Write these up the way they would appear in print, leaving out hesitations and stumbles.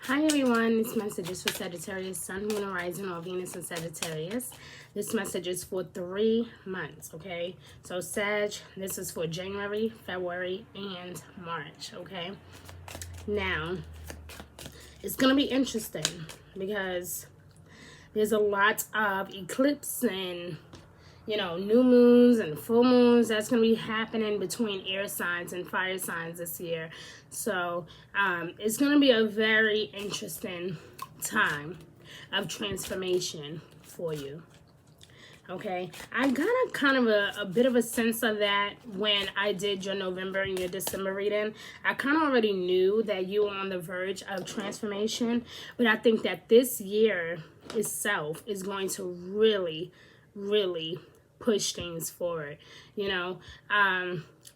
Hi everyone, this message is for Sagittarius, Sun, Moon, Rising, or Venus in Sagittarius. This message is for 3 months, okay? So Sag, this is for January, February, and March, okay? Now, it's going to be interesting because there's a lot of eclipse and new moons and full moons that's going to be happening between air signs and fire signs this year. So it's going to be a very interesting time of transformation for you. Okay, I got a kind of a bit of a sense of that when I did your November and your December reading. I kind of already knew that you were on the verge of transformation, but I think that this year itself is going to really push things forward.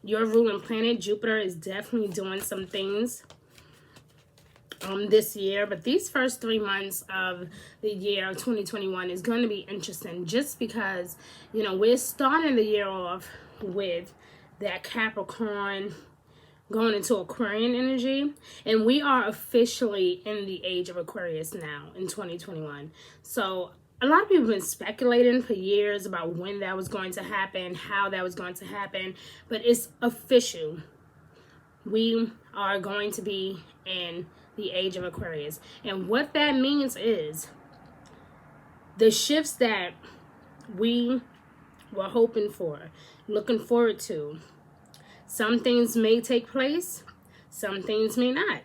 Your ruling planet Jupiter is definitely doing some things this year, but these first 3 months of the year of 2021 is going to be interesting just because we're starting the year off with that Capricorn going into Aquarian energy, and we are officially in the age of Aquarius now in 2021. So a lot of people have been speculating for years about when that was going to happen, how that was going to happen, but it's official. We are going to be in the age of Aquarius. And what that means is the shifts that we were hoping for, looking forward to, some things may take place, some things may not.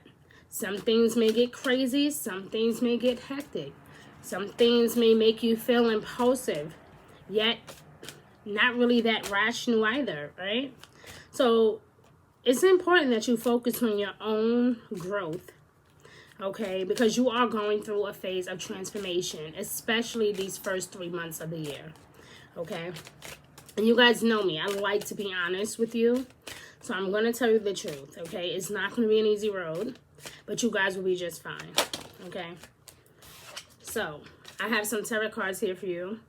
Some things may get crazy, some things may get hectic. Some things may make you feel impulsive, yet not really that rational either, right? So it's important that you focus on your own growth, okay? Because you are going through a phase of transformation, especially these first 3 months of the year, okay? And you guys know me. I like to be honest with you. So I'm going to tell you the truth, okay? It's not going to be an easy road, but you guys will be just fine, okay? So, I have some tarot cards here for you.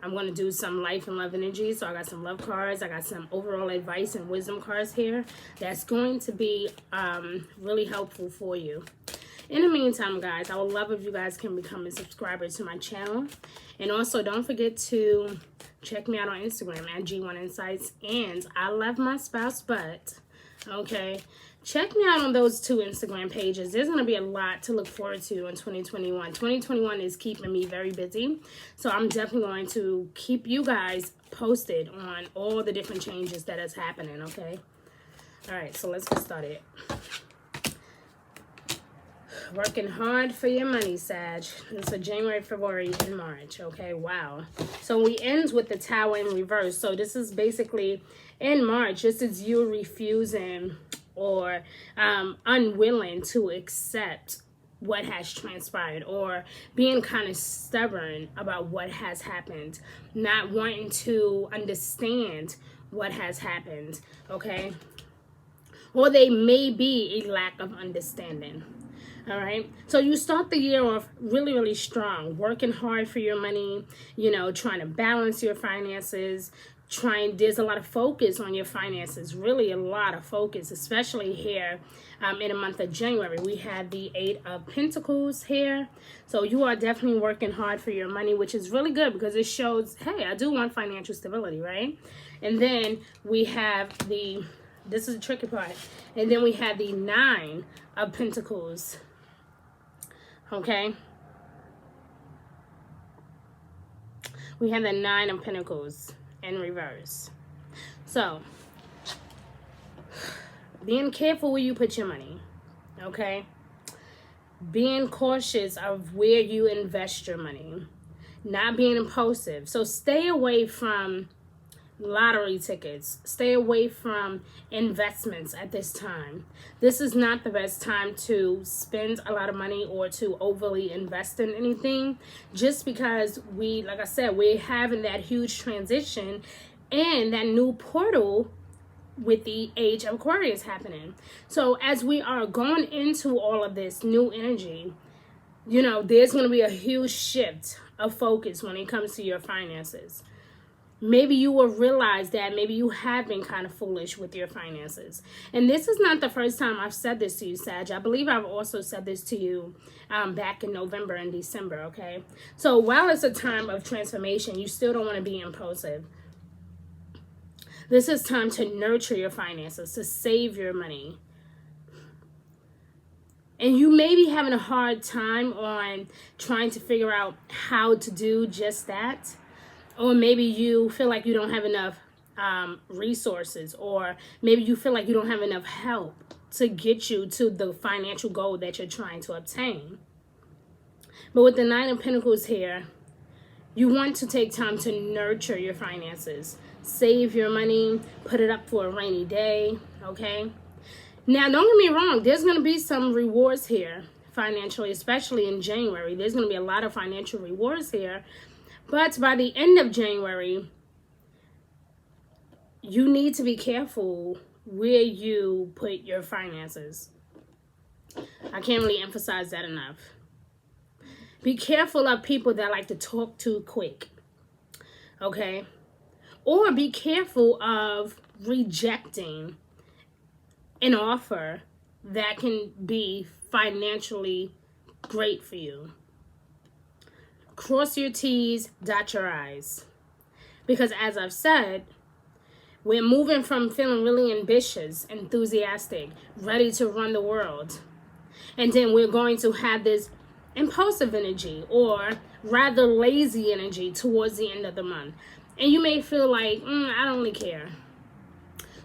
I'm going to do some life and love energy. So, I got some love cards. I got some overall advice and wisdom cards here. That's going to be really helpful for you. In the meantime, guys, I would love if you guys can become a subscriber to my channel. And also, don't forget to check me out on Instagram at G1Insights. And I love my spouse, but, okay? Check me out on those 2 Instagram pages. There's going to be a lot to look forward to in 2021. 2021 is keeping me very busy. So I'm definitely going to keep you guys posted on all the different changes that is happening, okay? All right, so let's get started. Working hard for your money, Sag. It's for January, February, and March, okay? Wow. So we end with the Tower in reverse. So this is basically in March. This is you refusing or unwilling to accept what has transpired, or being kind of stubborn about what has happened, not wanting to understand what has happened, okay? Or they may be a lack of understanding. All right, so you start the year off really strong, working hard for your money, trying to balance your finances, there's a lot of focus on your finances, really a lot of focus, especially here in the month of January. We have the 8 of Pentacles here. So you are definitely working hard for your money, which is really good because it shows, hey, I do want financial stability, right? And then we have this is the tricky part, and then we have the 9 of Pentacles, okay? We have the 9 of Pentacles in reverse. So, being careful where you put your money, okay? Being cautious of where you invest your money. Not being impulsive. So, stay away from lottery tickets. Stay away from investments at this time. This is not the best time to spend a lot of money or to overly invest in anything, just because like I said, we're having that huge transition and that new portal with the age of Aquarius happening. So as we are going into all of this new energy, there's going to be a huge shift of focus when it comes to your finances. maybe you will realize that maybe you have been kind of foolish with your finances. And this is not the first time I've said this to you, Sag. I believe I've also said this to you back in November and December, okay? So while it's a time of transformation, you still don't want to be impulsive. This is time to nurture your finances, to save your money. And you may be having a hard time on trying to figure out how to do just that. Or maybe you feel like you don't have enough resources, or maybe you feel like you don't have enough help to get you to the financial goal that you're trying to obtain. But with the Nine of Pentacles here, you want to take time to nurture your finances. Save your money, put it up for a rainy day, okay? Now, don't get me wrong, there's going to be some rewards here financially, especially in January. There's going to be a lot of financial rewards here. But by the end of January, you need to be careful where you put your finances. I can't really emphasize that enough. Be careful of people that like to talk too quick, okay? Or be careful of rejecting an offer that can be financially great for you. Cross your T's, dot your I's. Because as I've said, we're moving from feeling really ambitious, enthusiastic, ready to run the world. And then we're going to have this impulsive energy, or rather lazy energy, towards the end of the month. And you may feel like, I don't really care.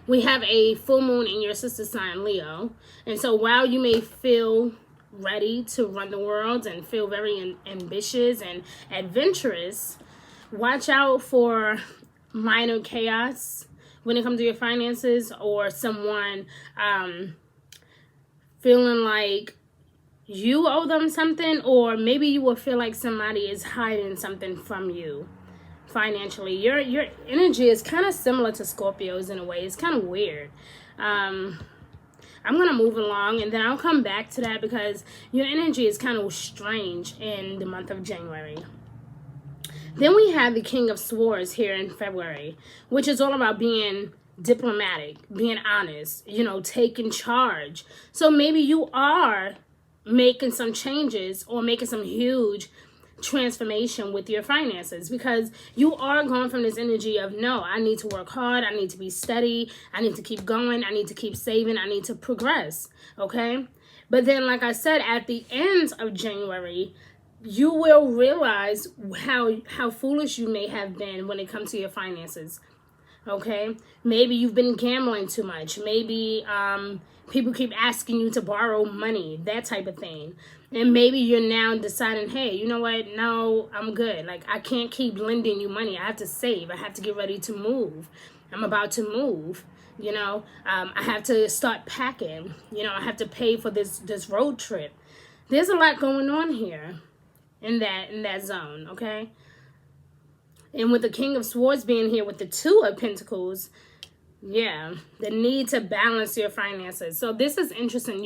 We have a full moon in your sister sign, Leo. And so while you may feel ready to run the world and feel very ambitious and adventurous, watch out for minor chaos when it comes to your finances, or someone feeling like you owe them something, or maybe you will feel like somebody is hiding something from you financially. Your energy is kind of similar to Scorpio's in a way. It's kind of weird. I'm going to move along, and then I'll come back to that, because your energy is kind of strange in the month of January. Then we have the King of Swords here in February, which is all about being diplomatic, being honest, taking charge. So maybe you are making some changes or making some huge transformation with your finances, because you are going from this energy of, no, I need to work hard, I need to be steady, I need to keep going, I need to keep saving, I need to progress, okay? But then, like I said, at the end of January, you will realize how foolish you may have been when it comes to your finances, okay? Maybe you've been gambling too much. Maybe people keep asking you to borrow money, that type of thing. And maybe you're now deciding, hey, you know what? No, I'm good. Like, I can't keep lending you money. I have to save. I have to get ready to move. I'm about to move. I have to start packing. I have to pay for this road trip. There's a lot going on here in that zone, okay? And with the King of Swords being here with the Two of Pentacles, yeah, the need to balance your finances. So this is interesting.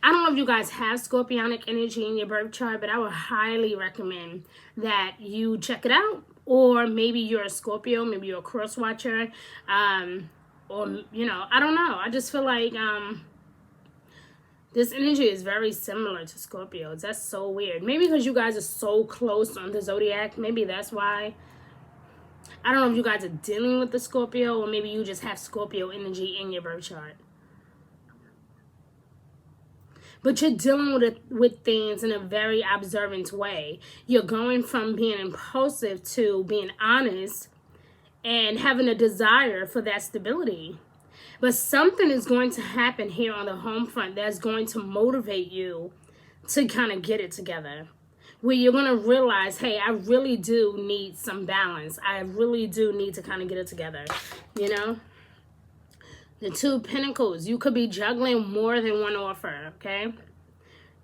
I don't know if you guys have Scorpionic energy in your birth chart, but I would highly recommend that you check it out. Or maybe you're a Scorpio, maybe you're a cross watcher, or I don't know. I just feel like this energy is very similar to Scorpios. That's so weird. Maybe because you guys are so close on the zodiac, maybe that's why. I don't know if you guys are dealing with the Scorpio, or maybe you just have Scorpio energy in your birth chart. But you're dealing with things in a very observant way. You're going from being impulsive to being honest and having a desire for that stability. But something is going to happen here on the home front that's going to motivate you to kind of get it together. Where you're going to realize, hey, I really do need some balance. I really do need to kind of get it together, The Two of Pentacles. You could be juggling more than one offer, okay?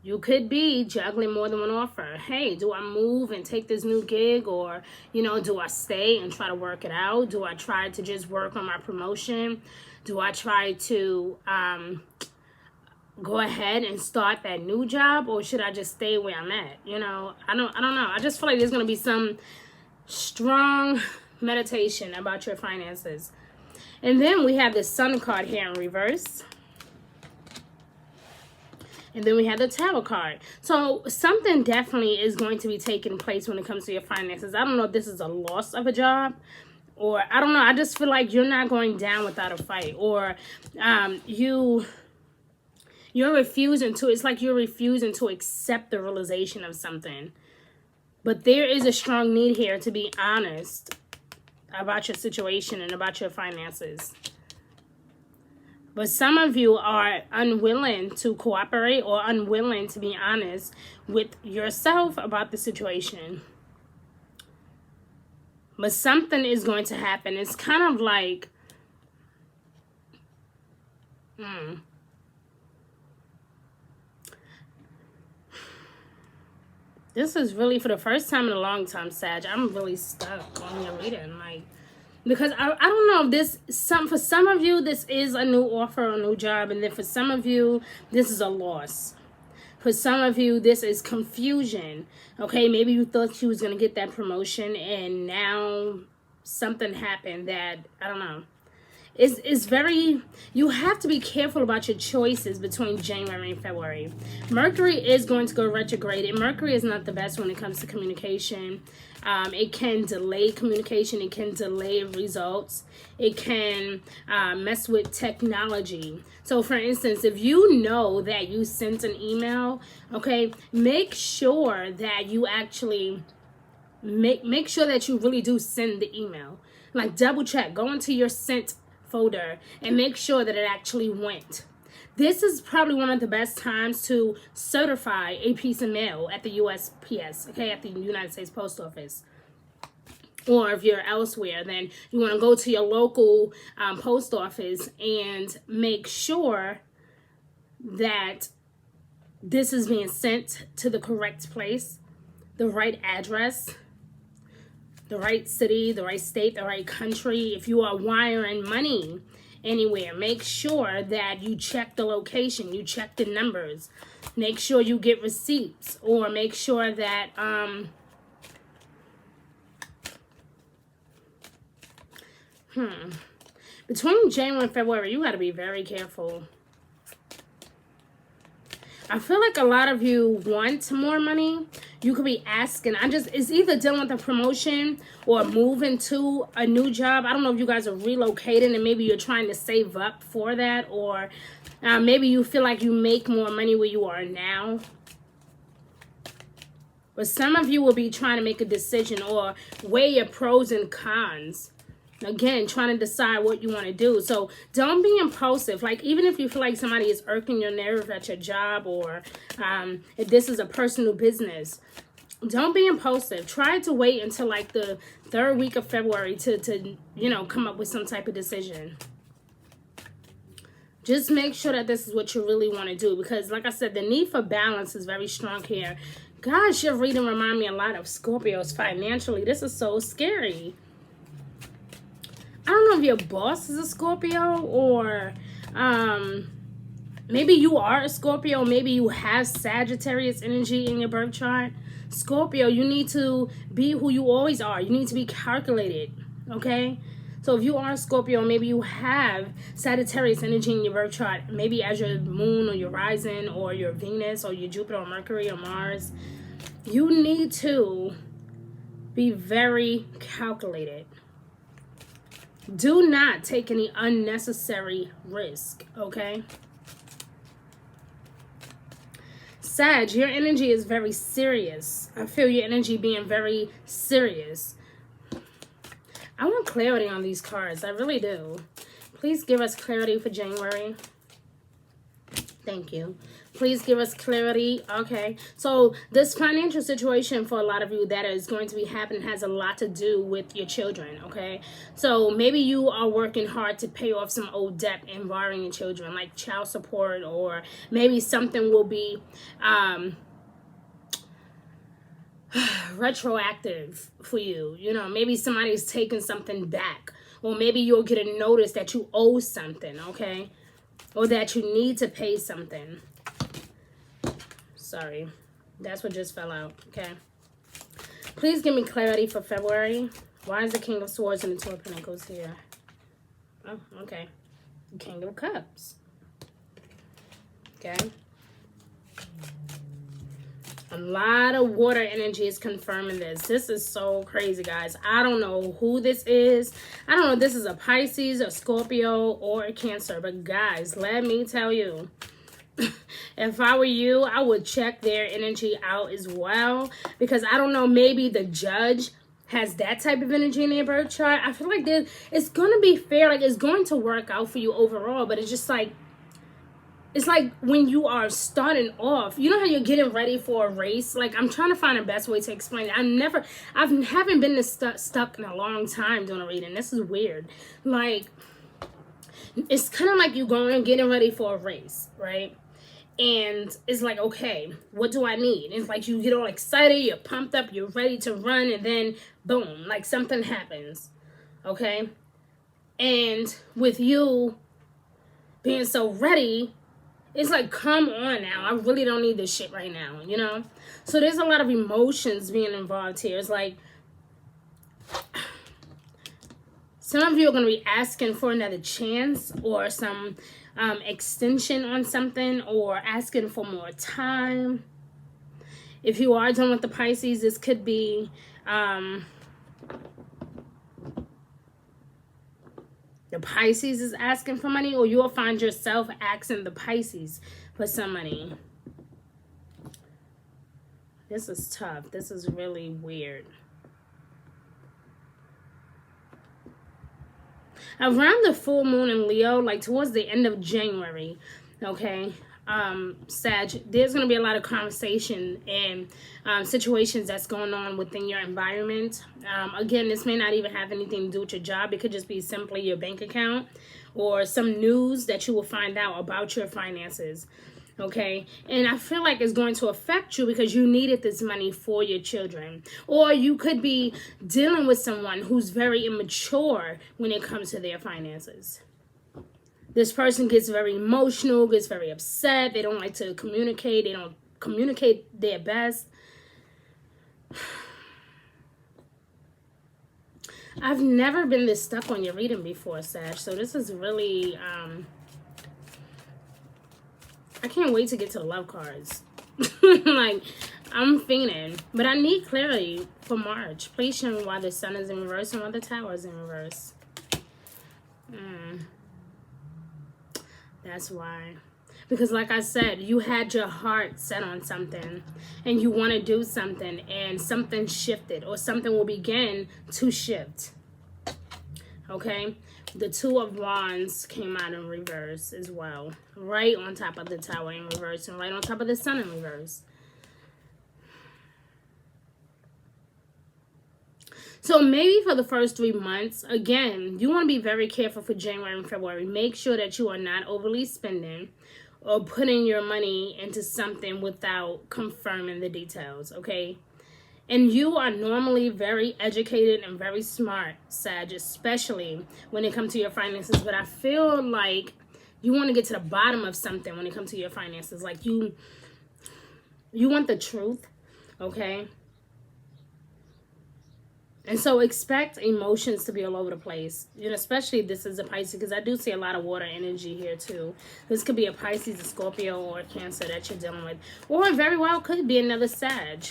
You could be juggling more than one offer. Hey, do I move and take this new gig? Or, do I stay and try to work it out? Do I try to just work on my promotion? Do I try to go ahead and start that new job, or should I just stay where I'm at? I don't know. I just feel like there's going to be some strong meditation about your finances. And then we have the Sun card here in reverse. And then we have the Tower card. So something definitely is going to be taking place when it comes to your finances. I don't know if this is a loss of a job, or I don't know. I just feel like you're not going down without a fight, or you're refusing to. It's like you're refusing to accept the realization of something. But there is a strong need here to be honest about your situation and about your finances. But some of you are unwilling to cooperate or unwilling to be honest with yourself about the situation. But something is going to happen. It's kind of like, this is really for the first time in a long time, Sag. I'm really stuck on your reading, like, because I don't know if this, for some of you, this is a new offer or a new job. And then for some of you, this is a loss. For some of you, this is confusion. Okay, maybe you thought you was going to get that promotion and now something happened that, I don't know. It's very, you have to be careful about your choices between January and February. Mercury is going to go retrograde, and Mercury is not the best when it comes to communication. It can delay communication. It can delay results. It can mess with technology. So, for instance, if you know that you sent an email, okay, make sure that you actually make sure that you really do send the email. Like, double check. Go into your sent folder and make sure that it actually went. This is probably one of the best times to certify a piece of mail at the USPS, okay, at the United States Post Office. Or if you're elsewhere, then you want to go to your local post office and make sure that this is being sent to the correct place, the right address, the right city, the right state, the right country. If you are wiring money anywhere, make sure that you check the location, you check the numbers, make sure you get receipts, or make sure that between January and February, you got to be very careful. I feel like a lot of you want more money. You could be asking. It's either dealing with a promotion or moving to a new job. I don't know if you guys are relocating and maybe you're trying to save up for that, or maybe you feel like you make more money where you are now. But some of you will be trying to make a decision or weigh your pros and cons. Again, trying to decide what you want to do. So don't be impulsive. Like, even if you feel like somebody is irking your nerve at your job, or if this is a personal business, don't be impulsive. Try to wait until like the 3rd week of February to come up with some type of decision. Just make sure that this is what you really want to do, because like I said, the need for balance is very strong here. Gosh, your reading remind me a lot of Scorpios financially. This is so scary. I don't know if your boss is a Scorpio, or maybe you are a Scorpio. Maybe you have Sagittarius energy in your birth chart. Scorpio, you need to be who you always are. You need to be calculated, okay? So if you are a Scorpio, maybe you have Sagittarius energy in your birth chart, maybe as your moon or your rising or your Venus or your Jupiter or Mercury or Mars. You need to be very calculated. Do not take any unnecessary risk, okay? Sag, your energy is very serious. I feel your energy being very serious. I want clarity on these cards. I really do. Please give us clarity for January. Thank you. Please give us clarity. Okay. So this financial situation for a lot of you that is going to be happening has a lot to do with your children. Okay. So maybe you are working hard to pay off some old debt involving your children, like child support, or maybe something will be retroactive for you. You know, maybe somebody's taking something back, or maybe you'll get a notice that you owe something. Okay. Or that you need to pay something. Sorry. That's what just fell out. Okay. Please give me clarity for February. Why is the King of Swords and the Two of Pentacles here? Oh, okay. King of Cups. Okay. A lot of water energy is confirming this. This is so crazy, guys. I don't know who this is. I don't know if this is a Pisces, a Scorpio, or a Cancer. But guys, let me tell you, if I were you, I would check their energy out as well. Because I don't know, maybe the judge has that type of energy in their birth chart. I feel like it's going to be fair. Like, it's going to work out for you overall. But it's just like, it's like when you are starting off, you know how you're getting ready for a race? Like, I'm trying to find the best way to explain it. I haven't been this stuck in a long time doing a reading. This is weird. Like, it's kind of like you're going and getting ready for a race, right? And it's like, okay, what do I need? It's like you get all excited, you're pumped up, you're ready to run, and then boom, like something happens, okay? And with you being so ready, it's like, come on now. I really don't need this shit right now, you know? So there's a lot of emotions being involved here. It's like, some of you are going to be asking for another chance or some extension on something, or asking for more time. If you are done with the Pisces, this could be the Pisces is asking for money, or you'll find yourself asking the Pisces for some money. This is tough. This is really weird. Around the full moon in Leo, like towards the end of January, okay, Sag, there's going to be a lot of conversation and situations that's going on within your environment. Again, this may not even have anything to do with your job. It could just be simply your bank account or some news that you will find out about your finances. Okay, and I feel like it's going to affect you because you needed this money for your children. Or you could be dealing with someone who's very immature when it comes to their finances. This person gets very emotional, gets very upset. They don't like to communicate. They don't communicate their best. I've never been this stuck on your reading before, Sag. So this is really... I can't wait to get to the love cards. Like, I'm fainting. But I need clarity for March. Please show me why the Sun is in reverse and why the Tower is in reverse. That's why. Because like I said, you had your heart set on something. And you want to do something. And something shifted. Or something will begin to shift. Okay? The Two of Wands came out in reverse as well. Right on top of the Tower in reverse. And right on top of the Sun in reverse. So maybe for the first 3 months, again, you want to be very careful for January and February. Make sure that you are not overly spending or putting your money into something without confirming the details, okay? And you are normally very educated and very smart, Sag, especially when it comes to your finances. But I feel like you want to get to the bottom of something when it comes to your finances. Like you want the truth, okay? And so expect emotions to be all over the place. You know, especially if this is a Pisces, because I do see a lot of water energy here too. This could be a Pisces, a Scorpio, or a Cancer that you're dealing with. Or it very well could be another Sag.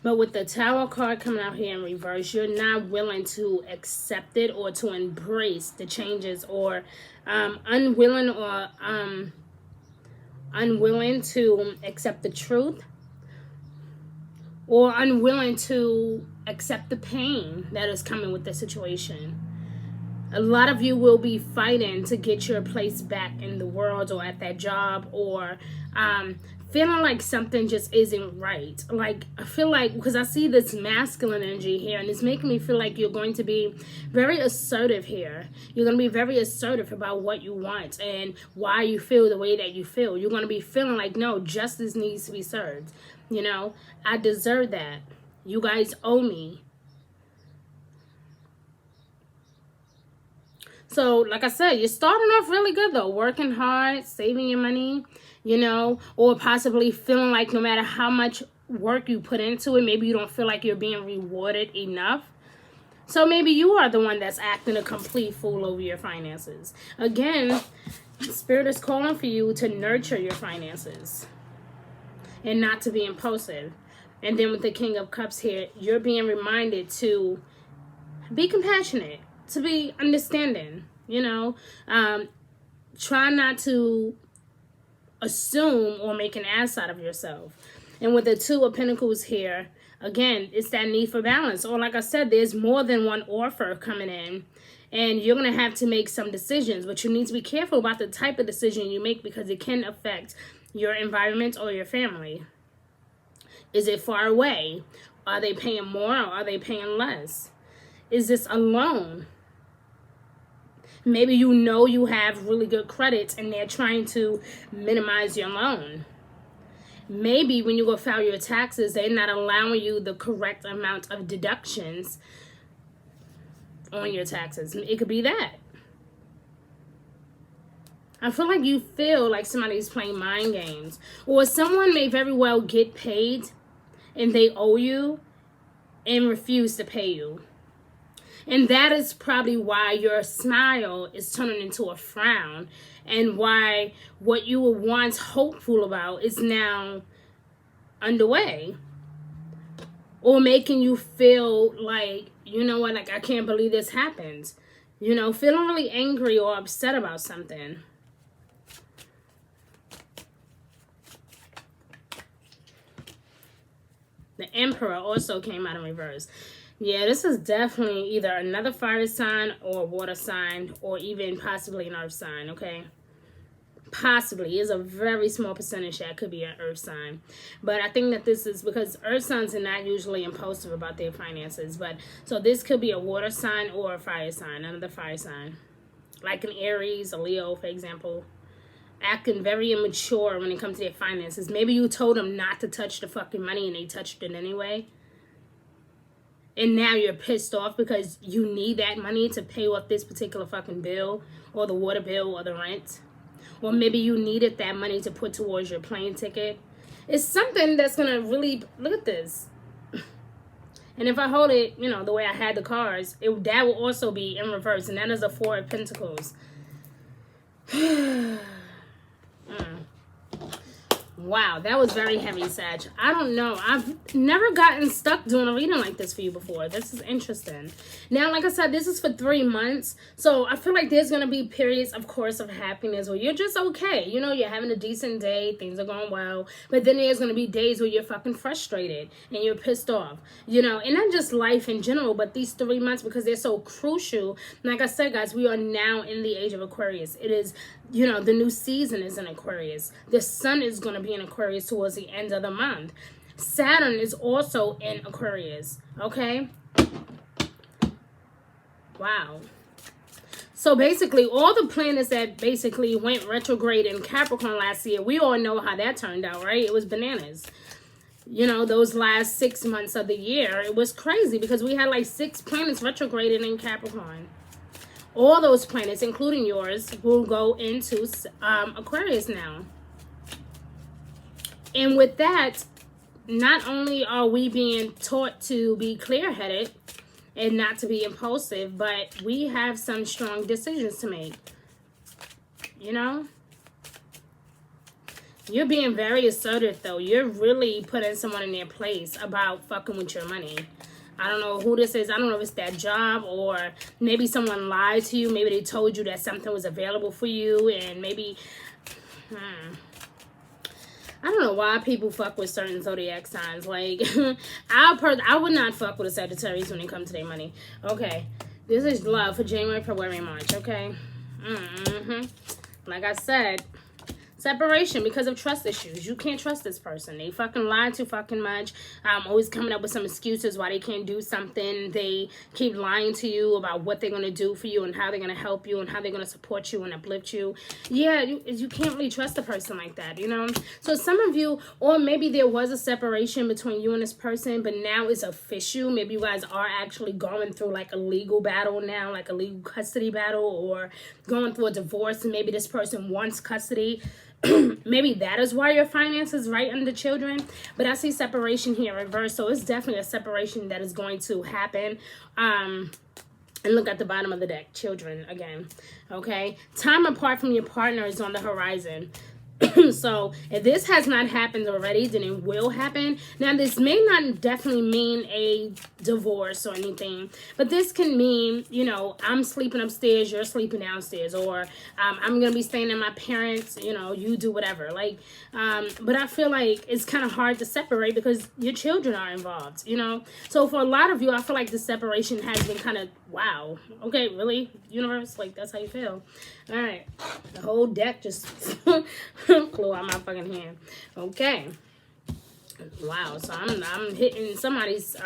But with the Tower card coming out here in reverse, you're not willing to accept it or to embrace the changes, or unwilling to accept the truth, or unwilling to accept the pain that is coming with the situation. A lot of you will be fighting to get your place back in the world or at that job, or feeling like something just isn't right. Like, I feel like, because I see this masculine energy here, and it's making me feel like you're going to be very assertive here. You're going to be very assertive about what you want and why you feel the way that you feel. You're going to be feeling like, no, justice needs to be served. You know, I deserve that. You guys owe me. So, like I said, you're starting off really good, though. Working hard, saving your money, you know, or possibly feeling like no matter how much work you put into it, maybe you don't feel like you're being rewarded enough. So maybe you are the one that's acting a complete fool over your finances. Again, Spirit is calling for you to nurture your finances and not to be impulsive. And then with the King of Cups here, you're being reminded to be compassionate, to be understanding, you know. Try not to assume or make an ass out of yourself. And with the Two of Pentacles here, again, it's that need for balance. Or like I said, there's more than one offer coming in. And you're going to have to make some decisions. But you need to be careful about the type of decision you make because it can affect your environment or your family. Is it far away? Are they paying more or are they paying less? Is this a loan? Maybe you know you have really good credit and they're trying to minimize your loan. Maybe when you go file your taxes, they're not allowing you the correct amount of deductions on your taxes. It could be that. I feel like you feel like somebody's playing mind games. Or someone may very well get paid and they owe you and refuse to pay you. And that is probably why your smile is turning into a frown. And why what you were once hopeful about is now underway. Or making you feel like, you know what, like I can't believe this happened. You know, feeling really angry or upset about something. The Emperor also came out in reverse. Yeah, this is definitely either another fire sign or a water sign or even possibly an earth sign, okay? Possibly. It's a very small percentage that could be an earth sign. But I think that this is because earth signs are not usually impulsive about their finances. But so this could be a water sign or a fire sign, another fire sign. Like an Aries, a Leo, for example. Acting very immature when it comes to their finances. Maybe you told them not to touch the fucking money and they touched it anyway. And now you're pissed off because you need that money to pay off this particular fucking bill or the water bill or the rent. Or maybe you needed that money to put towards your plane ticket. It's something that's going to really, look at this. And if I hold it, you know, the way I had the cards, that will also be in reverse. And that is a Four of Pentacles. Wow, that was very heavy, Sag. I don't know. I've never gotten stuck doing a reading like this for you before. This is interesting. Now, like I said, this is for 3 months. So I feel like there's going to be periods, of course, of happiness where you're just okay. You know, you're having a decent day. Things are going well. But then there's going to be days where you're fucking frustrated and you're pissed off. You know, and not just life in general, but these 3 months because they're so crucial. Like I said, guys, we are now in the age of Aquarius. It is, you know, the new season is in Aquarius. The sun is going to be in Aquarius towards the end of the month. Saturn is also in Aquarius. Okay? Wow. So basically, all the planets that basically went retrograde in Capricorn last year, we all know how that turned out, right? It was bananas. You know, those last 6 months of the year, it was crazy because we had like 6 planets retrograded in Capricorn. All those planets, including yours, will go into Aquarius now. And with that, not only are we being taught to be clear-headed and not to be impulsive, but we have some strong decisions to make. You know? You're being very assertive, though. You're really putting someone in their place about fucking with your money. I don't know who this is. I don't know if it's that job or maybe someone lied to you. Maybe they told you that something was available for you and maybe... I don't know why people fuck with certain zodiac signs. Like, I would not fuck with a Sagittarius when it comes to their money. Okay. This is love for January, February, March. Okay. Like I said, Separation because of trust issues. You can't trust this person. They fucking lie too fucking much. Always coming up with some excuses why they can't do something. They keep lying to you about what they're going to do for you and how they're going to help you and how they're going to support you and uplift you. Yeah, you can't really trust a person like that, you know? So some of you, or maybe there was a separation between you and this person, but now it's official. Maybe you guys are actually going through like a legal battle now, like a legal custody battle, or going through a divorce, and maybe this person wants custody. Maybe that is why your finances right under children. But I see separation here reverse, so it's definitely a separation that is going to happen. And look at the bottom of the deck, children again. Okay, time apart from your partner is on the horizon. So if this has not happened already, then it will happen. Now, this may not definitely mean a divorce or anything, but this can mean, you know, I'm sleeping upstairs, you're sleeping downstairs, or I'm gonna be staying at my parents', you know, you do whatever. Like, but I feel like it's kind of hard to separate because your children are involved, you know. So for a lot of you, I feel like the separation has been kind of, wow, okay, really, universe, like that's how you feel. All right, the whole deck just flew out my fucking hand. Okay, wow, so I'm hitting somebody's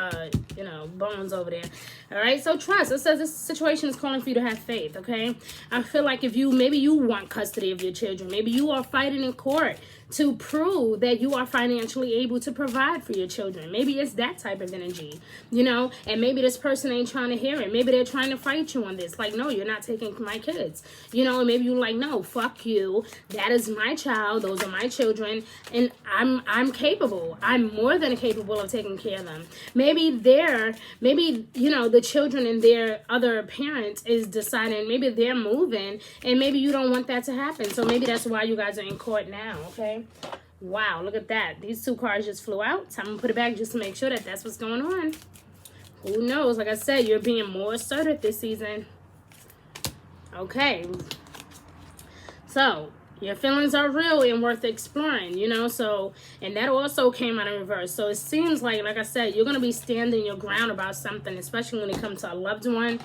you know, bones over there. All right, so trust. It says this situation is calling for you to have faith. Okay, I feel like if you, maybe you want custody of your children, maybe you are fighting in court to prove that you are financially able to provide for your children. Maybe it's that type of energy, you know, and maybe this person ain't trying to hear it. Maybe they're trying to fight you on this. Like, no, you're not taking my kids, you know, and maybe you're like, no, fuck you. That is my child. Those are my children. And I'm capable. I'm more than capable of taking care of them. Maybe you know, the children and their other parents is deciding, maybe they're moving and maybe you don't want that to happen. So maybe that's why you guys are in court now. Okay. Wow, look at that. These two cards just flew out. So I'm going to put it back just to make sure that that's what's going on. Who knows? Like I said, you're being more assertive this season. Okay. So, your feelings are real and worth exploring, you know. So, and that also came out in reverse. So, it seems like I said, you're going to be standing your ground about something, especially when it comes to a loved one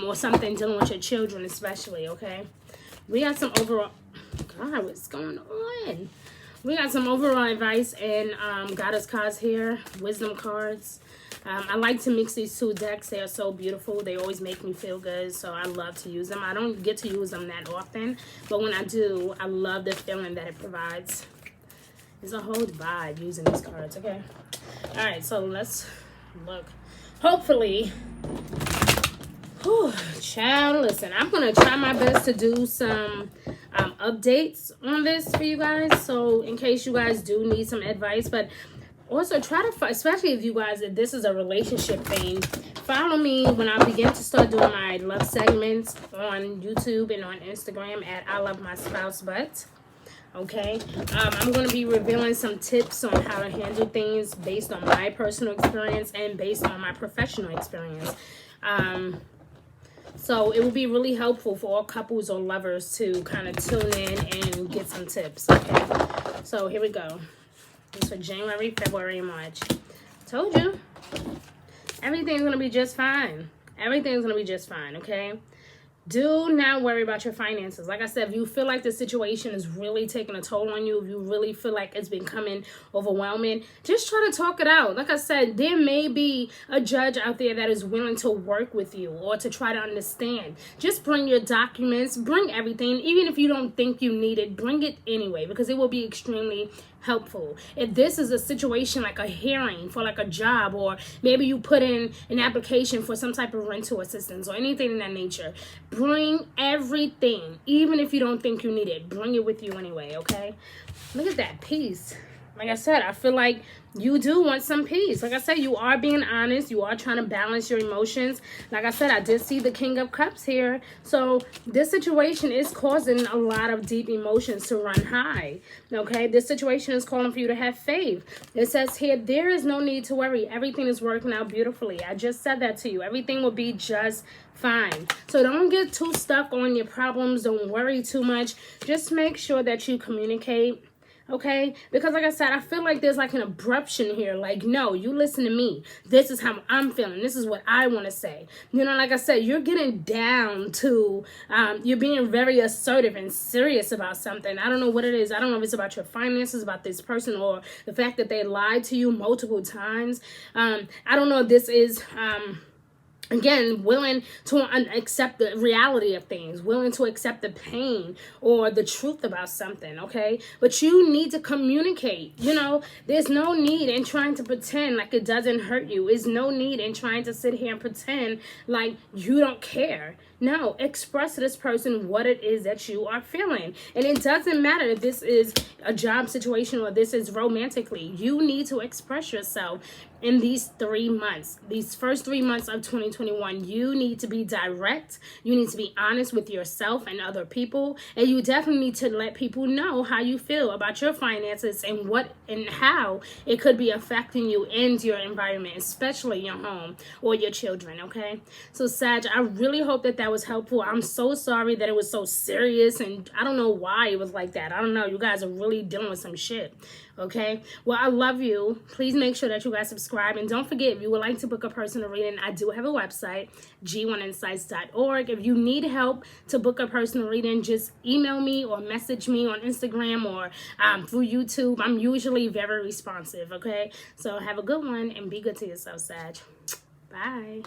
or something dealing with your children especially, okay? We got some overall... God, what's going on? We got some overall advice and goddess cards here, wisdom cards. I like to mix these two decks. They are so beautiful. They always make me feel good, so I love to use them. I don't get to use them that often, but when I do, I love the feeling that it provides. It's a whole vibe using these cards, okay? All right, so let's look. Hopefully... Whew, child, listen, I'm going to try my best to do some updates on this for you guys. So in case you guys do need some advice, but also try to, especially if you guys, if this is a relationship thing, follow me when I begin to start doing my love segments on YouTube and on Instagram at I Love My Spouse But. Okay, I'm going to be revealing some tips on how to handle things based on my personal experience and based on my professional experience. So it will be really helpful for all couples or lovers to kind of tune in and get some tips, okay? So here we go. This for January, February, and March. Told you. Everything's going to be just fine. Everything's going to be just fine, okay? Do not worry about your finances. Like I said, if you feel like the situation is really taking a toll on you, if you really feel like it's becoming overwhelming, just try to talk it out. Like I said, there may be a judge out there that is willing to work with you or to try to understand. Just bring your documents, bring everything. Even if you don't think you need it, bring it anyway, because it will be extremely helpful. If this is a situation like a hearing for like a job, or maybe you put in an application for some type of rental assistance or anything in that nature, bring everything. Even if you don't think you need it, bring it with you anyway, okay? Look at that peace. Like I said, I feel like you do want some peace. Like I said, you are being honest. You are trying to balance your emotions. Like I said, I did see the King of Cups here. So this situation is causing a lot of deep emotions to run high. Okay, this situation is calling for you to have faith. It says here, there is no need to worry. Everything is working out beautifully. I just said that to you. Everything will be just fine. So don't get too stuck on your problems. Don't worry too much. Just make sure that you communicate. Okay, because like I said, I feel like there's like an abruption here. Like, no, you listen to me. This is how I'm feeling. This is what I want to say. You know, like I said, you're getting down to, you're being very assertive and serious about something. I don't know what it is. I don't know if it's about your finances, about this person, or the fact that they lied to you multiple times. I don't know if this is, again, willing to accept the reality of things, willing to accept the pain or the truth about something, okay? But you need to communicate. You know, there's no need in trying to pretend like it doesn't hurt you. There's no need in trying to sit here and pretend like you don't care. No, express to this person what it is that you are feeling. And it doesn't matter if this is a job situation or this is romantically. You need to express yourself in these 3 months. These first 3 months of 2021, you need to be direct. You need to be honest with yourself and other people. And you definitely need to let people know how you feel about your finances and what and how it could be affecting you and your environment, especially your home or your children, okay? So, Sag, I really hope that that was helpful. I'm so sorry that it was so serious, and I don't know why it was like that. I don't know. You guys are really dealing with some shit, okay? Well, I love you. Please make sure that you guys subscribe, and don't forget, if you would like to book a personal reading, I do have a website, g1insights.org. If you need help to book a personal reading, just email me or message me on Instagram or through YouTube. I'm usually very responsive, okay? So have a good one and be good to yourself, Sag. Bye.